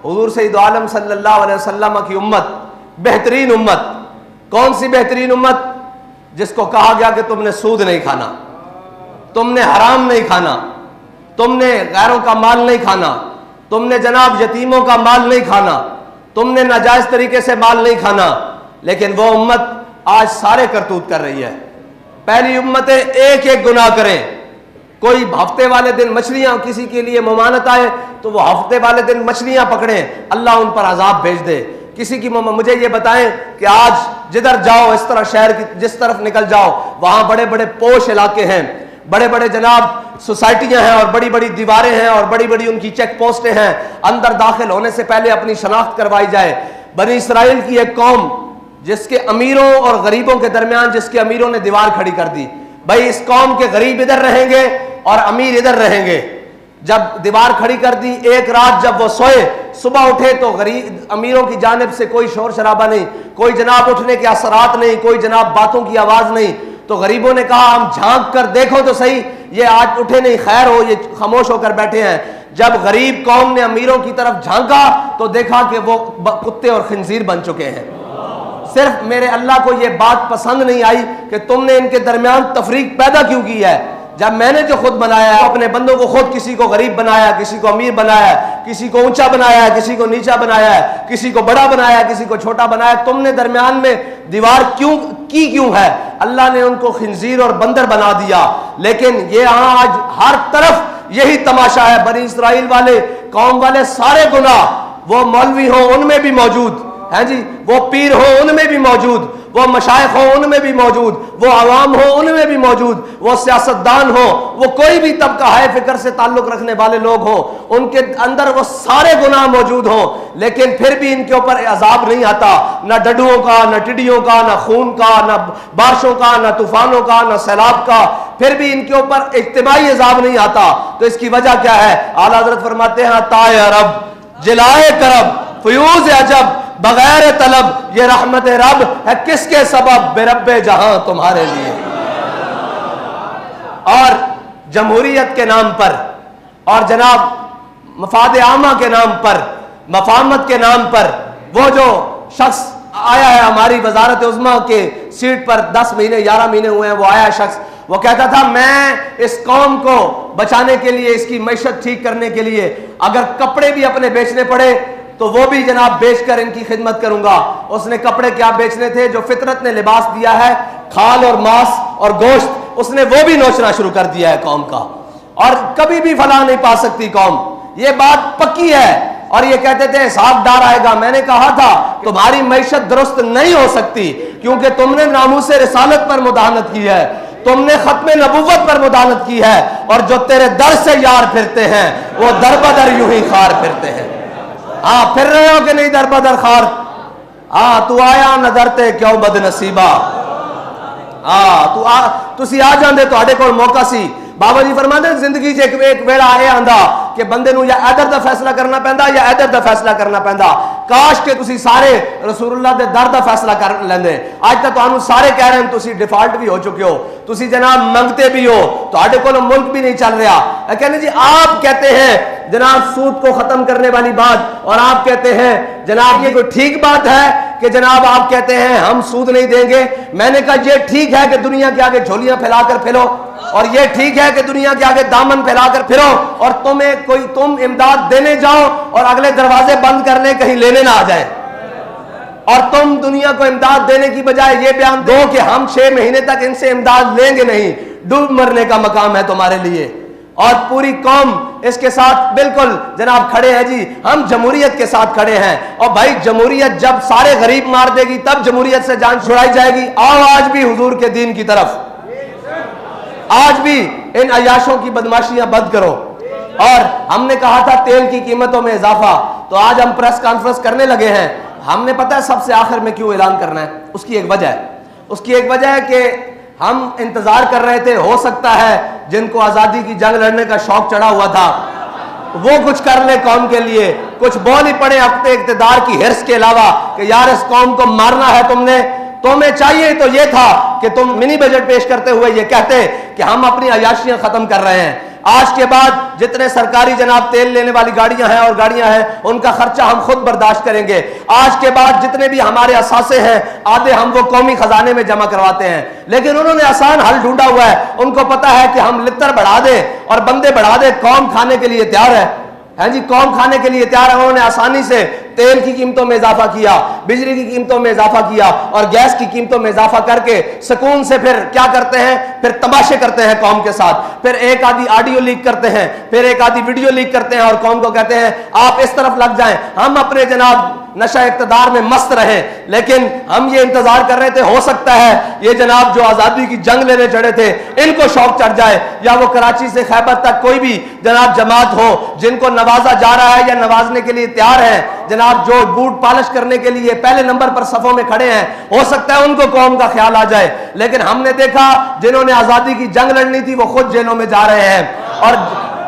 हुजूर सैयद आलम सल्लल्लाहु अलैहि वसल्लम की उम्मत बेहतरीन उम्मत, कौन सी बेहतरीन उम्मत? जिसको कहा गया कि तुमने सूद नहीं खाना, तुमने हराम नहीं खाना, तुमने गैरों का माल नहीं खाना, तुमने जनाब यतीमों का माल नहीं खाना, तुमने नाजायज तरीके से माल नहीं खाना। लेकिन वो उम्मत आज सारे करतूत कर रही है। पहली उम्मतें एक एक गुनाह करें। कोई हफ्ते वाले दिन मछलियां किसी के लिए ममानत आए तो वो हफ्ते वाले दिन मछलियां पकड़े, अल्लाह उन पर अजाब भेज दे। किसी की मुझे ये बताएं कि आज जिधर जाओ, इस तरह शहर की जिस तरफ निकल जाओ, वहां बड़े बड़े पोश इलाके हैं, बड़े बड़े जनाब सोसाइटियां हैं और बड़ी बड़ी दीवारें हैं और बड़ी बड़ी उनकी चेक पोस्टें हैं। अंदर दाखिल होने से पहले अपनी शनाख्त करवाई जाए। बनी इसराइल की एक कौम जिसके अमीरों और गरीबों के दरमियान जिसके अमीरों ने दीवार खड़ी कर दी, भाई इस कौम के गरीब इधर रहेंगे और अमीर इधर रहेंगे। जब दीवार खड़ी कर दी, एक रात जब वो सोए, सुबह उठे तो गरीब अमीरों की जानिब से कोई शोर शराबा नहीं, कोई जनाब उठने के असरात नहीं, कोई जनाब बातों की आवाज नहीं। तो गरीबों ने कहा हम झांक कर देखो तो सही, ये आज उठे नहीं, खैर हो, ये खामोश होकर बैठे हैं। जब गरीब कौम ने अमीरों की तरफ झांका तो देखा कि वो कुत्ते और खिंजीर बन चुके हैं। सिर्फ मेरे अल्लाह को यह बात पसंद नहीं आई कि तुमने इनके दरमियान तफरीक पैदा क्यों की है। जब मैंने जो खुद बनाया है अपने बंदों को, खुद किसी को गरीब बनाया, किसी को अमीर बनाया, किसी को ऊंचा बनाया, किसी को नीचा बनाया है, किसी को बड़ा बनाया, किसी को छोटा बनाया, तुमने दरमियान में दीवार क्यों है? अल्लाह ने उनको खिंजीर और बंदर बना दिया। लेकिन ये आज हर तरफ यही तमाशा है। बनी इसराइल वाले कौम वाले सारे गुनाह, वो मौलवी हो उनमें भी मौजूद है जी, वो पीर हो उनमें भी मौजूद, वो मशाइख हो उनमें भी मौजूद, वो अवाम हो उनमें भी मौजूद, वो सियासतदान हो, वो कोई भी तबका है फिक्र से ताल्लुक रखने वाले लोग हो, उनके अंदर वो सारे गुनाह मौजूद हो। लेकिन फिर भी इनके ऊपर अजाब नहीं आता, ना डड्डुओं का, ना टिड्डियों का, ना खून का, ना बारिशों का, ना तूफानों का, ना सैलाब का, फिर भी इनके ऊपर इज्तिमाई अजाब नहीं आता। तो इसकी वजह क्या है? आला हज़रत फरमाते हैं ताए अरब जिलाए करब फयूज अजब बगैर तलब, ये रहमत रब है किसके सबब, बेरब्बे जहां तुम्हारे लिए। और जमहूरियत के नाम पर और जनाब मफाद आमा के नाम पर, मफामत के नाम पर, वो जो शख्स आया है हमारी वजारत उज़्मा के सीट पर 10 महीने 11 महीने हुए हैं, वो आया शख्स, वो कहता था मैं इस कौम को बचाने के लिए, इसकी मैशत ठीक करने के लिए अगर कपड़े भी अपने बेचने पड़े तो वो भी जनाब बेचकर इनकी खिदमत करूंगा। उसने कपड़े क्या बेचने थे? जो फितरत ने लिबास दिया है, खाल और मांस और गोश्त, उसने वो भी नोचना शुरू कर दिया है कौम का। और कभी भी फलाह नहीं पा सकती कौम, ये बात पक्की है। और ये कहते थे हिसाब डार आएगा। मैंने कहा था तुम्हारी मैशत दुरुस्त नहीं हो सकती क्योंकि तुमने नामूस रिसालत पर मुदाहनत की है, तुमने खत्मे नबुव्वत पर मुदाहनत की है, और जो तेरे दर से यार फिरते हैं वो दर बदर यूं ही खार फिरते हैं। हाँ, फिर रहे हो कि नहीं दर बदर खार? हाँ, तू आया न डरते क्यों बदनसीबा। हाँ, तुसी आ जाते तुहाडे कोल मौका सी। बाबा जी फरमाते जिंदगी च एक वेला आया आंदा कि बंदे नूं या इधर दा फैसला करना पैंदा या इधर दा फैसला करना पैंदा। काश के तुसी सारे रसूलुल्लाह दे दर दा फैसला कर लेंदे। आज तक तुहानू सारे कह रहे हैं तुसी डिफॉल्ट भी हो चुके हो, तुसी जनाब मंगते भी हो, तुहाडे कोल मुल्क भी नहीं चल रहा। कहने जी आप कहते हैं जनाब सूद को खत्म करने वाली बात, और आप कहते हैं जनाब ये कोई ठीक बात है कि जनाब आप कहते हैं हम सूद नहीं देंगे। मैंने कहा ये ठीक है कि दुनिया के आगे झोलियां फैलाकर फिरो, और ये ठीक है कि दुनिया के आगे दामन फैलाकर फिरो, और तुम इमदाद देने जाओ और अगले दरवाजे बंद करने कहीं लेने ना आ जाए, और तुम दुनिया को इमदाद देने की बजाय ये बयान दो कि हम 6 महीने तक इनसे इमदाद लेंगे नहीं, डूब मरने का मकाम है तुम्हारे लिए। और पूरी कौम इसके साथ बिल्कुल जनाब खड़े हैं जी, हम जमहूरियत के साथ खड़े हैं। और भाई जमहूरियत जब सारे गरीब मार देगी तब जमहूरियत से जान छुड़ाई जाएगी। आओ आज भी हुजूर के दीन की तरफ, आज भी इन अयाशों की बदमाशियां बंद करो। और हमने कहा था तेल की कीमतों में इजाफा, तो आज हम प्रेस कॉन्फ्रेंस करने लगे हैं। हमने पता है सबसे आखिर में क्यों ऐलान करना है, उसकी एक वजह है। उसकी एक वजह है कि हम इंतजार कर रहे थे, हो सकता है जिनको आजादी की जंग लड़ने का शौक चढ़ा हुआ था वो कुछ कर ले कौम के लिए, कुछ बोल ही पड़े अपने इक़्तिदार की हिर्स के अलावा कि यार इस कौम को मारना है तुमने। तुम्हें चाहिए तो ये था कि तुम मिनी बजट पेश करते हुए ये कहते कि हम अपनी अयाशियां खत्म कर रहे हैं। आज के बाद जितने सरकारी जनाब तेल लेने वाली गाड़ियां हैं और गाड़ियां हैं, उनका खर्चा हम खुद बर्दाश्त करेंगे। आज के बाद जितने भी हमारे असासे हैं, आधे हम वो कौमी खजाने में जमा करवाते हैं। लेकिन उन्होंने आसान हल ढूंढा हुआ है। उनको पता है कि हम लितर बढ़ा दें और बंदे बढ़ा दें, कौम खाने के लिए तैयार है जी, कौम खाने के लिए तैयार है। उन्होंने आसानी से तेल की कीमतों में इजाफा किया, बिजली की कीमतों में इजाफा किया और गैस की कीमतों में इजाफा करके सुकून से फिर क्या करते हैं, फिर तमाशे करते हैं कौम के साथ। फिर एक आधी ऑडियो लीक करते हैं, फिर एक आधी वीडियो लीक करते हैं और कौम को कहते हैं आप इस तरफ लग जाएं, हम अपने जनाब नशा इक़्तिदार में मस्त रहें। लेकिन हम ये इंतजार कर रहे थे, हो सकता है ये जनाब जो आजादी की जंग लेने चढ़े थे, इनको शौक चढ़ जाए, या वो कराची से खैबर तक कोई भी जनाब जमात हो जिनको नवाजा जा रहा है या नवाजने के लिए तैयार है, जनाब जो बूट पॉलिश करने के लिए पहले नंबर पर सफों में खड़े हैं, हो सकता है उनको कौम का ख्याल आ जाए। लेकिन हमने देखा जिन्होंने आजादी की जंग लड़नी थी वो खुद जेलों में जा रहे हैं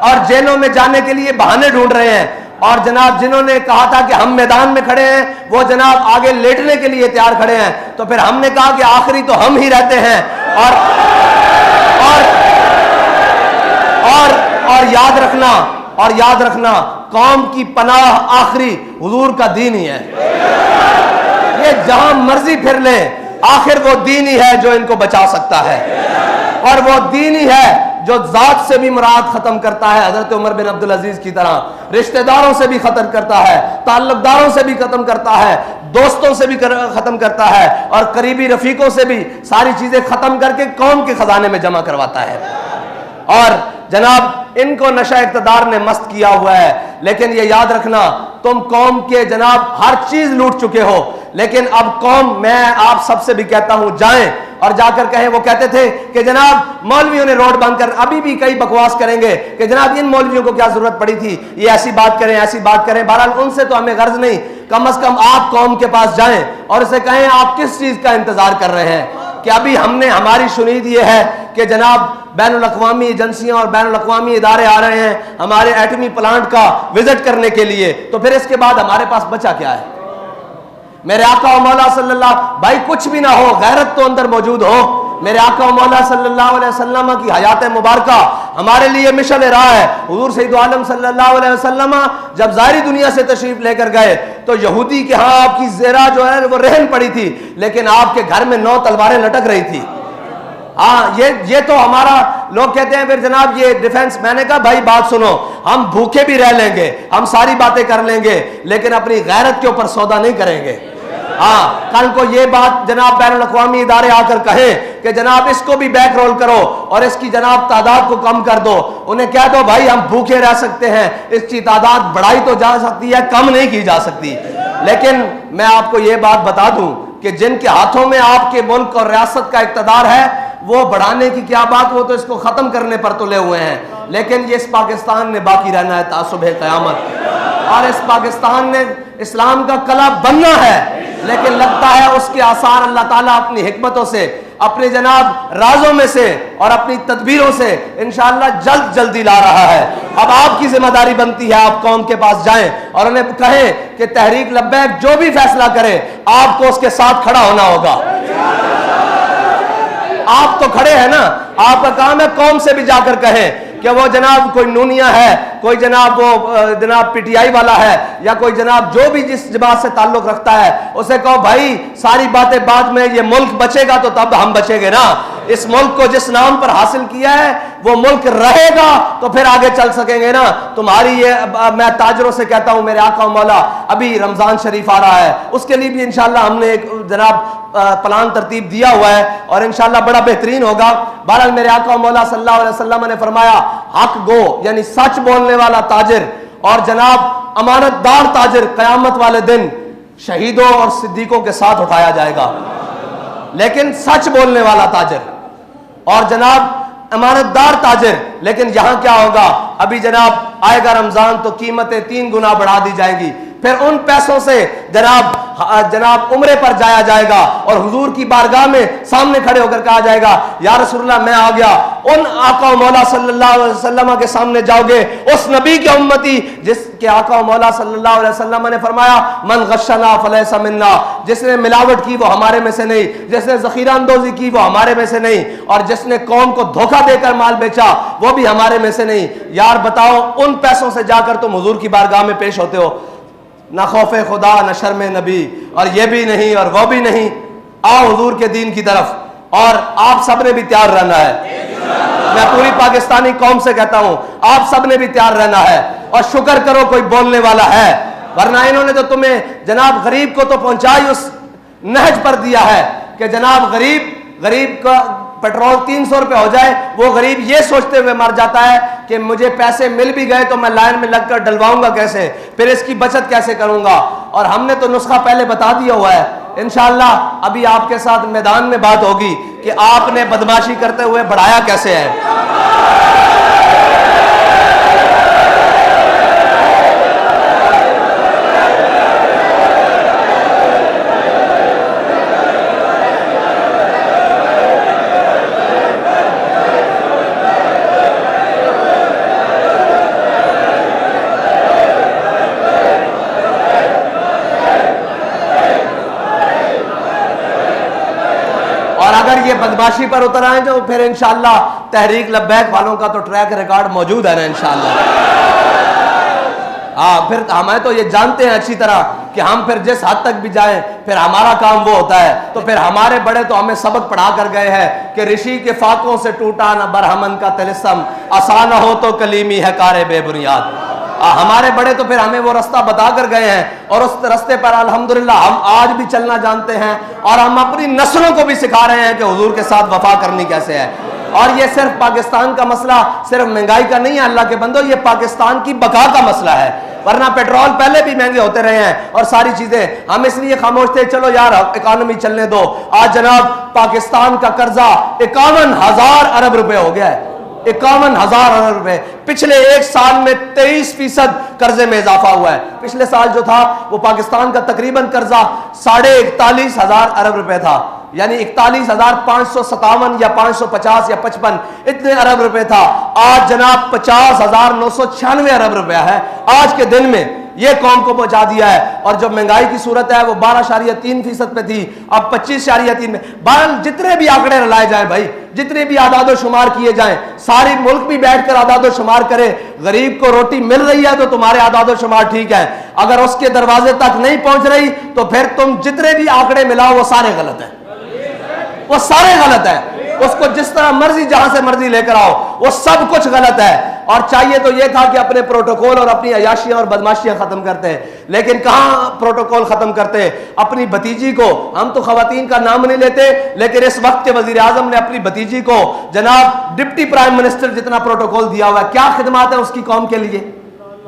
और जेलों में जाने के लिए बहाने ढूंढ रहे हैं। और जनाब जिन्होंने कहा था कि हम मैदान में खड़े हैं, वो जनाब आगे लेटने के लिए तैयार खड़े हैं। तो फिर हमने कहा कि आखिरी तो हम ही रहते हैं। और याद रखना कौम की पनाह आखिरी हुजूर का दीन ही है। ये जहां मर्जी फिर ले, आखिर वो दीन ही है जो इनको बचा सकता है, और वो दीन ही है जो जात से भी मुराद खत्म करता है, हजरत उमर बिन अब्दुल अजीज की तरह, रिश्तेदारों से भी खत्म करता है, ताल्लुकदारों से भी खत्म करता है, दोस्तों से भी खत्म करता है, और करीबी रफीकों से भी सारी चीजें खत्म करके कौम के खजाने में जमा करवाता है। और जनाब इनको नशा इक़्तिदार ने मस्त किया हुआ है। लेकिन ये याद रखना, तुम कौम के जनाब हर चीज लूट चुके हो, लेकिन अब कौम, मैं आप सबसे भी कहता हूं, जाएं और जाकर कहें। वो कहते थे कि जनाब मौलवियों ने रोड बंद कर, अभी भी कई बकवास करेंगे कि जनाब इन मौलवियों को क्या जरूरत पड़ी थी, ये ऐसी बात करें ऐसी बात करें। बहरहाल उनसे तो हमें गर्ज नहीं, कम से कम आप कौम के पास जाएं और उसे कहें आप किस चीज का इंतजार कर रहे हैं। कि अभी हमारी शुनीद ये है कि जनाब बैनुल अक़वामी एजेंसियां और बैनुल अक़वामी इदारे आ रहे हैं हमारे एटमी प्लांट का विजिट करने के लिए, तो फिर इसके बाद हमारे पास बचा क्या है? मेरे आका और मौला सल्लल्लाहु, भाई कुछ भी ना हो, गैरत तो अंदर मौजूद हो। मेरे आका और मौला सल्लल्लाहु अलैहि वसल्लम की हयात मुबारका हमारे लिए मिशल राह है। हुजूर सैयद आलम सल्लल्लाहु अलैहि वसल्लम जब ज़ाहिरी दुनिया से तशरीफ लेकर गए तो यहूदी के यहाँ आपकी ज़ेरा जो है वो रहन पड़ी थी, लेकिन आपके घर में 9 तलवारें लटक रही थी। हाँ, ये तो हमारा, लोग कहते हैं फिर जनाब ये डिफेंस। मैंने कहा भाई बात सुनो, हम भूखे भी रह लेंगे, हम सारी बातें कर लेंगे, लेकिन अपनी गैरत के ऊपर सौदा नहीं करेंगे। हाँ, कल को ये बात जनाब बैनुल अक़वामी इदारे आकर कहें कि जनाब इसको भी बैक रोल करो और इसकी जनाब तादाद को कम कर दो, उन्हें कह दो भाई हम भूखे रह सकते हैं, इसकी तादाद बढ़ाई तो जा सकती है, कम नहीं की जा सकती। लेकिन मैं आपको ये बात बता दूं कि जिनके हाथों में आपके मुल्क और रियासत का इक़्तिदार है, वो बढ़ाने की क्या बात, वो तो इसको खत्म करने पर तुले हुए हैं। लेकिन ये इस पाकिस्तान ने बाकी रहना है तासुबह क़यामत, और इस पाकिस्तान ने इस्लाम का कला बनना है। लेकिन लगता है उसके आसार अल्लाह ताला अपनी हिकमतों से, अपने जनाब राजों में से और अपनी तदबीरों से इंशाअल्लाह जल्दी ला रहा है। अब आपकी जिम्मेदारी बनती है, आप कौम के पास जाएं और उन्हें कहें कि तहरीक लब्बैक जो भी फैसला करे आपको उसके साथ खड़ा होना होगा। आप तो खड़े हैं ना, आपका काम है कौम से भी जाकर कहें कि वो जनाब कोई नूनिया है, कोई जनाब वो जनाब पीटीआई वाला है, या कोई जनाब जो भी जिस जमात से ताल्लुक रखता है, उसे कहो भाई सारी बातें बाद में, ये मुल्क बचेगा तो तब हम बचेंगे ना। इस मुल्क को जिस नाम पर हासिल किया है वो मुल्क रहेगा तो फिर आगे चल सकेंगे ना। तुम्हारी ये, मैं ताजरों से कहता हूं, मेरे आका मौला अभी रमजान शरीफ आ रहा है, उसके लिए भी इंशाल्लाह हमने एक जनाब प्लान तरतीब दिया हुआ है और इंशाल्लाह बड़ा बेहतरीन होगा। बहरहाल मेरे आका मौला सल्लल्लाहु अलैहि वसल्लम ने फरमाया, हक गो यानी सच बोलने वाला ताजिर और जनाब अमानतदार ताजिर क़यामत वाले दिन शहीदों और सिद्दीकों के साथ उठाया जाएगा। लेकिन सच बोलने वाला ताजिर और जनाब अमानतदार ताजिर, लेकिन यहां क्या होगा, अभी जनाब आएगा रमजान तो कीमतें 3 गुना बढ़ा दी जाएंगी। फिर उन पैसों से जनाब उम्रे पर जाया जाएगा और हुजूर की बारगाह में सामने खड़े होकर कहा जाएगा, या रसूलुल्लाह मैं आ गया। उन आका मौला सल्लल्लाहु अलैहि वसल्लम के सामने जाओगे, उस नबी के उम्मती जिसके आका मौला सल्लल्लाहु अलैहि वसल्लम ने फरमाया, मन गश्शना फलैसा मिन्ना, जिसने मिलावट की वो हमारे में से नहीं, जिसने जखीरा अंदोजी की वो हमारे में से नहीं, और जिसने कौम को धोखा देकर माल बेचा वो भी हमारे में से नहीं। यार बताओ, उन पैसों से जाकर तुम हुजूर की बारगाह में पेश होते हो, ना खौफे खुदा न शर्म नबी, और ये भी नहीं और वो भी नहीं। आओ हुजूर के दीन की तरफ, और आप सब ने भी तैयार रहना है। मैं पूरी पाकिस्तानी कौम से कहता हूं, आप सब ने भी तैयार रहना है, और शुक्र करो कोई बोलने वाला है, वरना इन्होंने तो तुम्हें जनाब गरीब को तो पहुंचाई उस नहज पर दिया है कि जनाब गरीब का पेट्रोल 300 रुपए हो जाए, वो गरीब ये सोचते हुए मर जाता है कि मुझे पैसे मिल भी गए तो मैं लाइन में लगकर डलवाऊंगा कैसे, फिर इसकी बचत कैसे करूंगा। और हमने तो नुस्खा पहले बता दिया हुआ है। इंशाअल्लाह अभी आपके साथ मैदान में बात होगी कि आपने बदमाशी करते हुए बढ़ाया कैसे है। ये बदमाशी पर उतर आए जो फिर इंशाअल्लाह तहरीक लब्बैक वालों का तो ट्रैक रिकॉर्ड मौजूद है ना इंशाअल्लाह। हाँ, फिर हमें तो ये जानते हैं अच्छी तरह कि हम फिर जिस हद तक भी जाएं फिर हमारा काम वो होता है। तो फिर हमारे बड़े तो हमें सबक पढ़ा कर गए हैं कि ऋषि के फाकों से टूटा न बरहमन का तिलिस्म, आसान हो तो कलीमी है कारे बेबुनियाद। हमारे बड़े तो फिर हमें वो रास्ता बता कर गए हैं, और उस रास्ते पर अल्हम्दुलिल्लाह हम आज भी चलना जानते हैं, और हम अपनी नस्लों को भी सिखा रहे हैं कि हुजूर के साथ वफा करनी कैसे है। और ये सिर्फ पाकिस्तान का मसला, सिर्फ महंगाई का नहीं है अल्लाह के बंदो, ये पाकिस्तान की बका का मसला है। वरना पेट्रोल पहले भी महंगे होते रहे हैं और सारी चीजें, हम इसलिए खामोश थे चलो यार इकोनॉमी चलने दो। आज जनाब पाकिस्तान का कर्जा 51,000 अरब रुपए हो गया है, 51,000 अरब रुपए। पिछले एक साल में 23% कर्जे में इजाफा हुआ है। पिछले साल जो था वो पाकिस्तान का तकरीबन कर्जा 41,500 अरब रुपए था, यानी 41,557 या 550 या 55 इतने अरब रुपए था। आज जनाब 50,996 अरब रुपया है आज के दिन में, ये कौम को पहुंचा दिया है। और जो महंगाई की सूरत है वो 12.3% पे थी, अब 25.3 में। बहरहाल जितने भी आंकड़े लाए जाए भाई, जितने भी आदादो शुमार किए जाएं, सारी मुल्क भी बैठकर आदादो शुमार करे, गरीब को रोटी मिल रही है तो तुम्हारे आदादो शुमार ठीक है, अगर उसके दरवाजे तक नहीं पहुंच रही तो फिर तुम जितने भी आंकड़े मिलाओ वो सारे गलत है, वो सारे गलत है। उसको जिस तरह मर्जी जहां से मर्जी लेकर आओ, वो सब कुछ गलत है। और चाहिए तो यह था कि अपने प्रोटोकॉल और अपनी अयाशियां और बदमाशियां खत्म करते हैं, लेकिन कहां प्रोटोकॉल खत्म करते हैं। अपनी भतीजी को, हम तो खवातीन का नाम नहीं लेते, लेकिन इस वक्त के वजीर आजम ने अपनी भतीजी को जनाब डिप्टी प्राइम मिनिस्टर जितना प्रोटोकॉल दिया हुआ है। क्या खिदमत है उसकी कौम के लिए,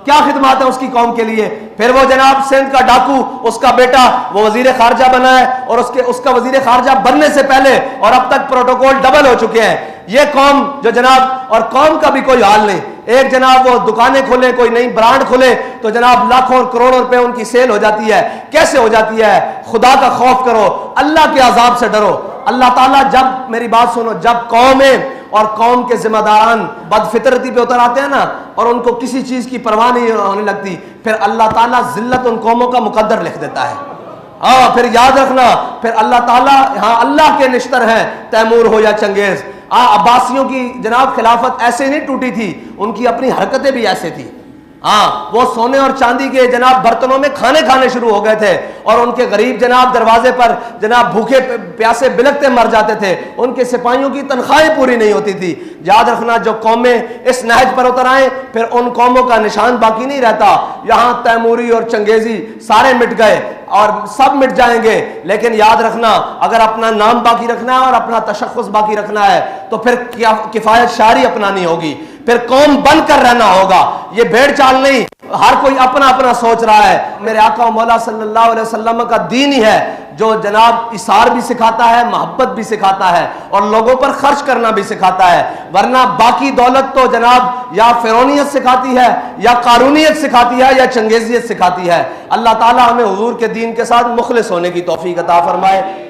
क्या खिदमत है उसकी कौम के लिए। फिर वो जनाब सिंध का डाकू, उसका बेटा वो वजीर खारजा बना है, और उसका वजीर खारजा बनने से पहले और अब तक प्रोटोकॉल डबल हो चुके हैं। ये कौम जो जनाब, और कौम का भी कोई हाल नहीं, एक जनाब वो दुकानें खोले, कोई नई ब्रांड खोले तो जनाब लाखों और करोड़ों रुपए उनकी सेल हो जाती है। कैसे हो जाती है? खुदा का खौफ करो, अल्लाह के अजाब से डरो। अल्लाह ताला, जब मेरी बात सुनो, जब कौमें और कौम के जिम्मेदारान बदफितरती पे उतर आते हैं ना, और उनको किसी चीज की परवाह नहीं होने लगती, फिर अल्लाह ताला जिल्लत उन कौमों का मुकद्दर लिख देता है। हाँ, फिर याद रखना, फिर अल्लाह ताला, हाँ अल्लाह के निश्तर हैं, तैमूर हो या चंगेज। अब्बासियों की जनाब खिलाफत ऐसे नहीं टूटी थी, उनकी अपनी हरकतें भी ऐसे थी। हाँ, वो सोने और चांदी के जनाब बर्तनों में खाने खाने शुरू हो गए थे, और उनके गरीब जनाब दरवाजे पर जनाब भूखे प्यासे बिलखते मर जाते थे, उनके सिपाहियों की तनख्वाहें पूरी नहीं होती थी। याद रखना, जो कौमें इस नहज पर उतर आए फिर उन कौमों का निशान बाकी नहीं रहता। यहाँ तैमूरी और चंगेजी सारे मिट गए और सब मिट जाएंगे, लेकिन याद रखना, अगर अपना नाम बाकी रखना है और अपना तशख्खुस बाकी रखना है तो फिर किफायत शारी अपनानी होगी, फिर कौम बनकर रहना होगा। ये भेड़ चाल नहीं हर कोई अपना अपना सोच रहा है। मेरे आका और मौला सल्लल्लाहु अलैहि वसल्लम का दीन ही है जो जनाब इसार भी सिखाता है, मोहब्बत भी सिखाता है और लोगों पर खर्च करना भी सिखाता है। वरना बाकी दौलत तो जनाब या फिरौनियत सिखाती है, या कारूनियत सिखाती है, या चंगेजियत सिखाती है। अल्लाह ताला हमें हुजूर के दीन के साथ मुखलिस होने की तौफीक अता फरमाए।